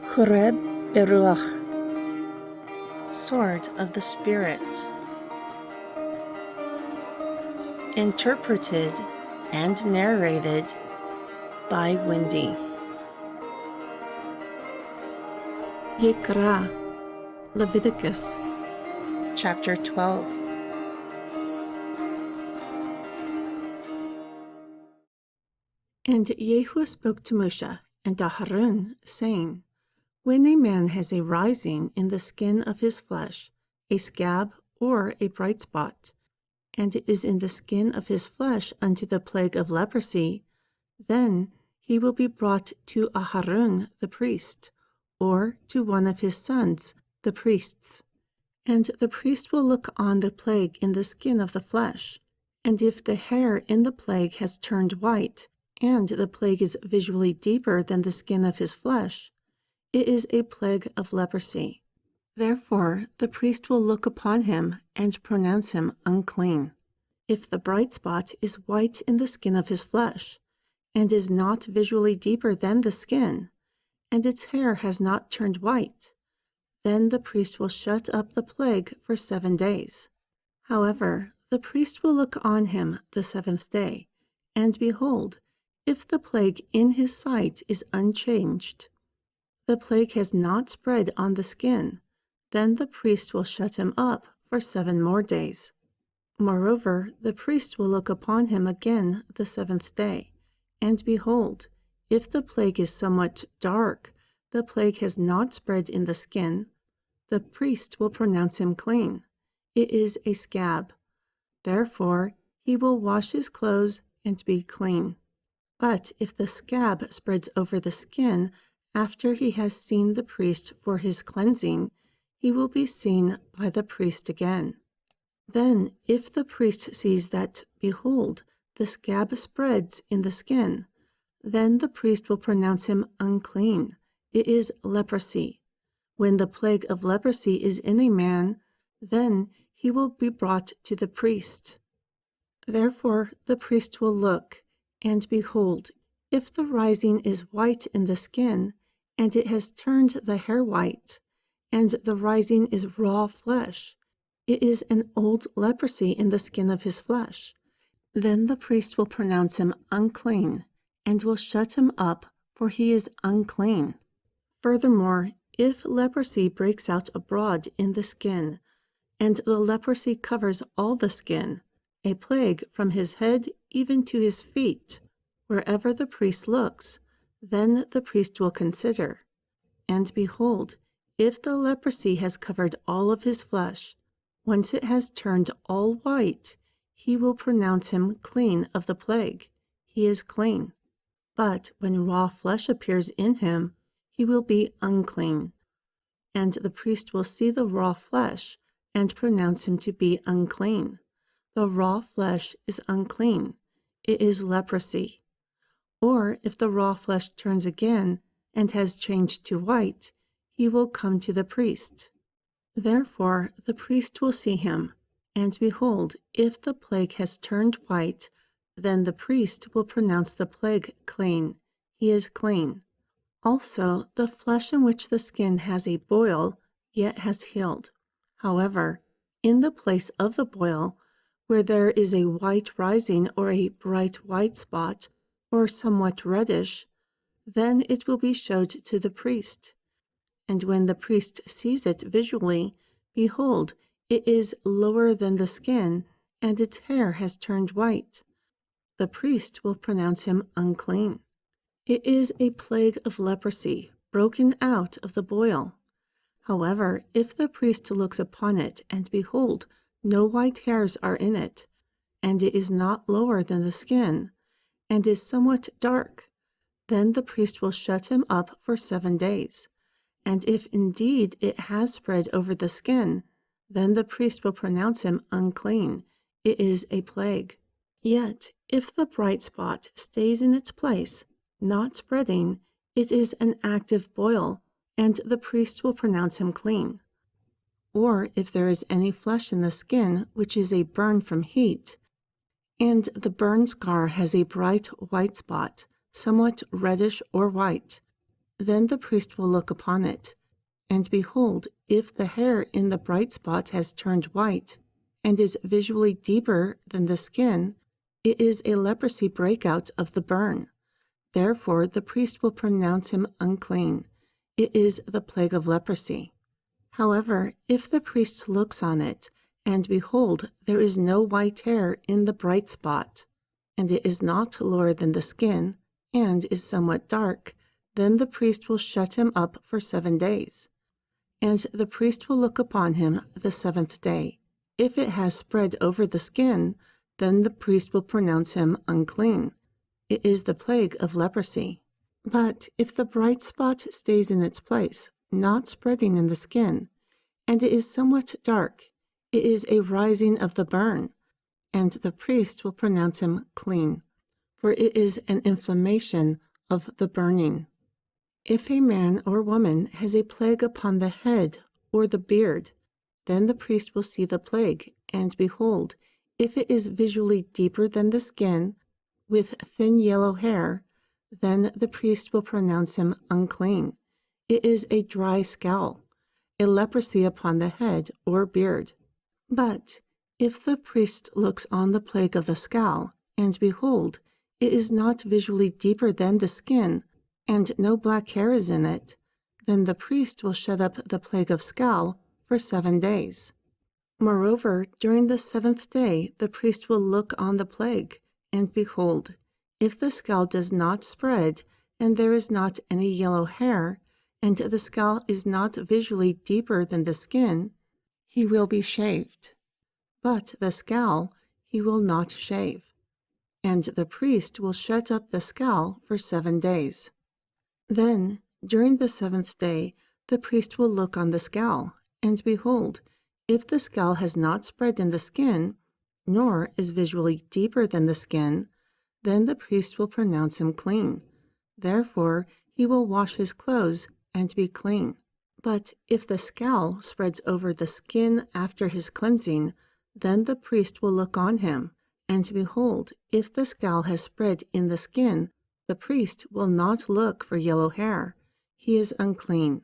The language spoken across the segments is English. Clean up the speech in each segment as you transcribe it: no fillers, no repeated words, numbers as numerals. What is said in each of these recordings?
Choreb Beruach, Sword of the Spirit. Interpreted and narrated by Wendy. Jaqara, Leviticus, chapter 12. And Yehu spoke to Moshe and to Harun, saying, when a man has a rising in the skin of his flesh, a scab or a bright spot, and it is in the skin of his flesh unto the plague of leprosy, then he will be brought to Aharon the priest, or to one of his sons, the priests. And the priest will look on the plague in the skin of the flesh, and if the hair in the plague has turned white, and the plague is visually deeper than the skin of his flesh, it is a plague of leprosy. Therefore, the priest will look upon him and pronounce him unclean. If the bright spot is white in the skin of his flesh, and is not visually deeper than the skin, and its hair has not turned white, then the priest will shut up the plague for 7 days. However, the priest will look on him the 7th day, and behold, if the plague in his sight is unchanged, the plague has not spread on the skin, then the priest will shut him up for 7 more days. Moreover, the priest will look upon him again the 7th day, and behold, if the plague is somewhat dark, the plague has not spread in the skin, the priest will pronounce him clean. It is a scab. Therefore, he will wash his clothes and be clean. But if the scab spreads over the skin, after he has seen the priest for his cleansing, he will be seen by the priest again. Then, if the priest sees that, behold, the scab spreads in the skin, then the priest will pronounce him unclean. It is leprosy. When the plague of leprosy is in a man, then he will be brought to the priest. Therefore, the priest will look, and behold, if the rising is white in the skin, and it has turned the hair white, and the rising is raw flesh, it is an old leprosy in the skin of his flesh. Then the priest will pronounce him unclean, and will shut him up, for he is unclean. Furthermore, if leprosy breaks out abroad in the skin, and the leprosy covers all the skin, a plague from his head even to his feet, wherever the priest looks, then the priest will consider. And behold, if the leprosy has covered all of his flesh, once it has turned all white, he will pronounce him clean of the plague. He is clean. But when raw flesh appears in him, he will be unclean. And the priest will see the raw flesh and pronounce him to be unclean. The raw flesh is unclean. It is leprosy. Or if the raw flesh turns again and has changed to white, he will come to the priest. Therefore the priest will see him, and behold, if the plague has turned white, then the priest will pronounce the plague clean. He is clean. Also, the flesh in which the skin has a boil yet has healed. However, in the place of the boil, where there is a white rising or a bright white spot, or somewhat reddish, then it will be showed to the priest. And when the priest sees it visually, behold, it is lower than the skin, and its hair has turned white. The priest will pronounce him unclean. It is a plague of leprosy, broken out of the boil. However, if the priest looks upon it, and behold, no white hairs are in it, and it is not lower than the skin, and is somewhat dark, then the priest will shut him up for 7 days. And if indeed it has spread over the skin, then the priest will pronounce him unclean. It is a plague. Yet, if the bright spot stays in its place, not spreading, it is an active boil, and the priest will pronounce him clean. Or if there is any flesh in the skin which is a burn from heat, and the burn scar has a bright white spot, somewhat reddish or white, Then the priest will look upon it, and behold, if the hair in the bright spot has turned white, and is visually deeper than the skin, it is a leprosy breakout of the burn. Therefore the priest will pronounce him unclean. It is the plague of leprosy. However, if the priest looks on it, and behold, there is no white hair in the bright spot, and it is not lower than the skin, and is somewhat dark, then the priest will shut him up for 7 days. And the priest will look upon him the 7th day. If it has spread over the skin, then the priest will pronounce him unclean. It is the plague of leprosy. But if the bright spot stays in its place, not spreading in the skin, and it is somewhat dark, it is a rising of the burn, and the priest will pronounce him clean, for it is an inflammation of the burning. If a man or woman has a plague upon the head or the beard, then the priest will see the plague, and behold, if it is visually deeper than the skin, with thin yellow hair, then the priest will pronounce him unclean. It is a dry scowl, a leprosy upon the head or beard. But if the priest looks on the plague of the scowl, and behold, it is not visually deeper than the skin, and no black hair is in it, then the priest will shut up the plague of scowl for 7 days. Moreover, during the 7th day the priest will look on the plague, and behold, if the scowl does not spread, and there is not any yellow hair, and the scowl is not visually deeper than the skin, he will be shaved. But the scowl he will not shave. And the priest will shut up the scowl for 7 days. Then, during the 7th day, the priest will look on the scowl, and behold, if the scowl has not spread in the skin, nor is visually deeper than the skin, then the priest will pronounce him clean. Therefore he will wash his clothes and be clean. But if the scowl spreads over the skin after his cleansing, then the priest will look on him, and behold, if the scowl has spread in the skin, the priest will not look for yellow hair. He is unclean.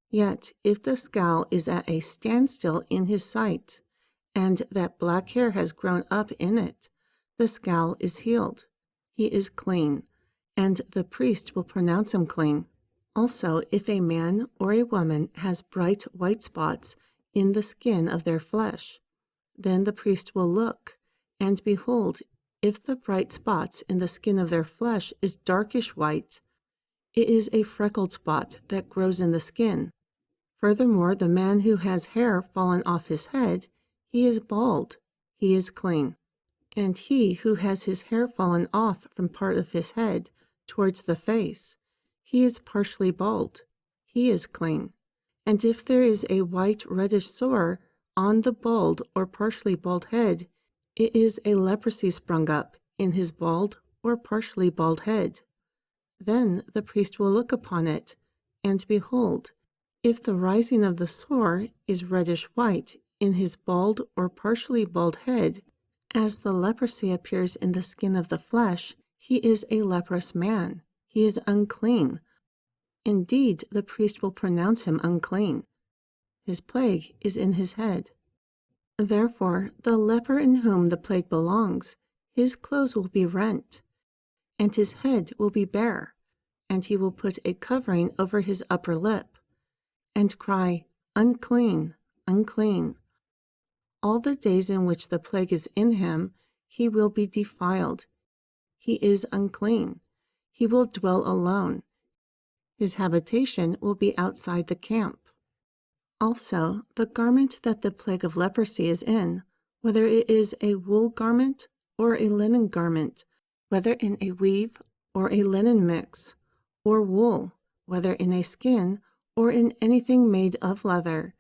Yet if the scowl is at a standstill in his sight, and that black hair has grown up in it, the scowl is healed. He is clean, and the priest will pronounce him clean. Also, if a man or a woman has bright white spots in the skin of their flesh, then the priest will look, and behold, if the bright spots in the skin of their flesh is darkish white, it is a freckled spot that grows in the skin. Furthermore, the man who has hair fallen off his head, he is bald, he is clean. And he who has his hair fallen off from part of his head towards the face, he is partially bald, he is clean. And if there is a white reddish sore on the bald or partially bald head, it is a leprosy sprung up in his bald or partially bald head. Then the priest will look upon it, and behold, if the rising of the sore is reddish white in his bald or partially bald head, as the leprosy appears in the skin of the flesh, he is a leprous man. He is unclean. Indeed, the priest will pronounce him unclean. His plague is in his head. Therefore, the leper in whom the plague belongs, his clothes will be rent, and his head will be bare, and he will put a covering over his upper lip, and cry, "Unclean, unclean." All the days in which the plague is in him, he will be defiled. He is unclean. He will dwell alone. His habitation will be outside the camp. Also, the garment that the plague of leprosy is in, whether it is a wool garment or a linen garment, whether in a weave or a linen mix, or wool, whether in a skin or in anything made of leather,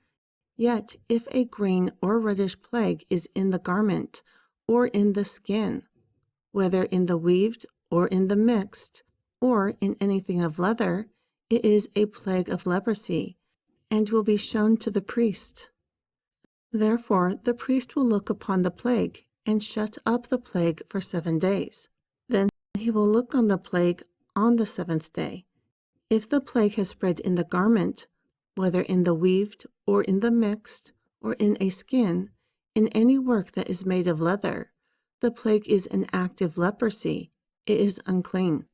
yet if a green or reddish plague is in the garment or in the skin, whether in the weaved or in the mixed, or in anything of leather, it is a plague of leprosy, and will be shown to the priest. Therefore the priest will look upon the plague, and shut up the plague for 7 days. Then he will look on the plague on the 7th day. If the plague has spread in the garment, whether in the weaved or in the mixed, or in a skin, in any work that is made of leather, the plague is an active leprosy. It is unclean.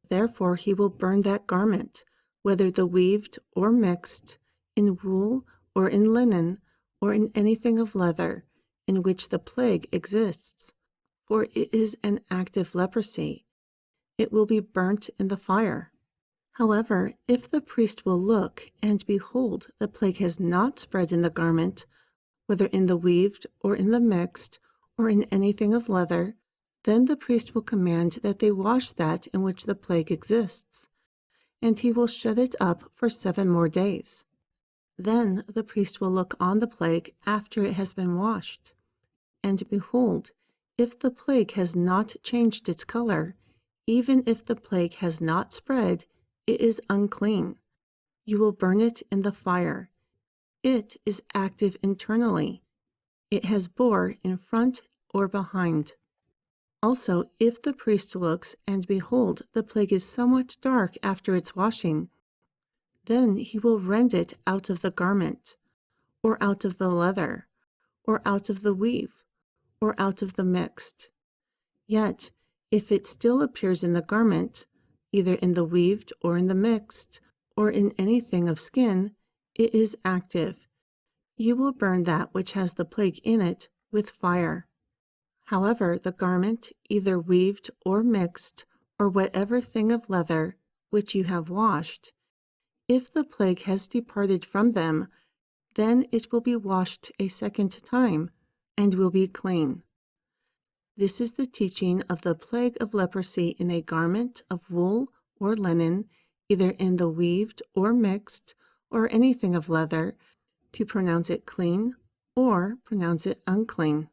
Therefore he will burn that garment, whether the weaved or mixed, in wool or in linen, or in anything of leather, in which the plague exists. For it is an active leprosy. It will be burnt in the fire. However, if the priest will look, and behold, the plague has not spread in the garment, whether in the weaved or in the mixed, or in anything of leather, then the priest will command that they wash that in which the plague exists, and he will shut it up for 7 more days. Then the priest will look on the plague after it has been washed. And behold, if the plague has not changed its color, even if the plague has not spread, it is unclean. You will burn it in the fire. It is active internally. It has bore in front or behind. Also, if the priest looks, and behold, the plague is somewhat dark after its washing, then he will rend it out of the garment, or out of the leather, or out of the weave, or out of the mixed. Yet, if it still appears in the garment, either in the weaved or in the mixed, or in anything of skin, it is active. You will burn that which has the plague in it with fire. However, the garment, either weaved or mixed, or whatever thing of leather which you have washed, if the plague has departed from them, then it will be washed a second time, and will be clean. This is the teaching of the plague of leprosy in a garment of wool or linen, either in the weaved or mixed, or anything of leather, to pronounce it clean or pronounce it unclean.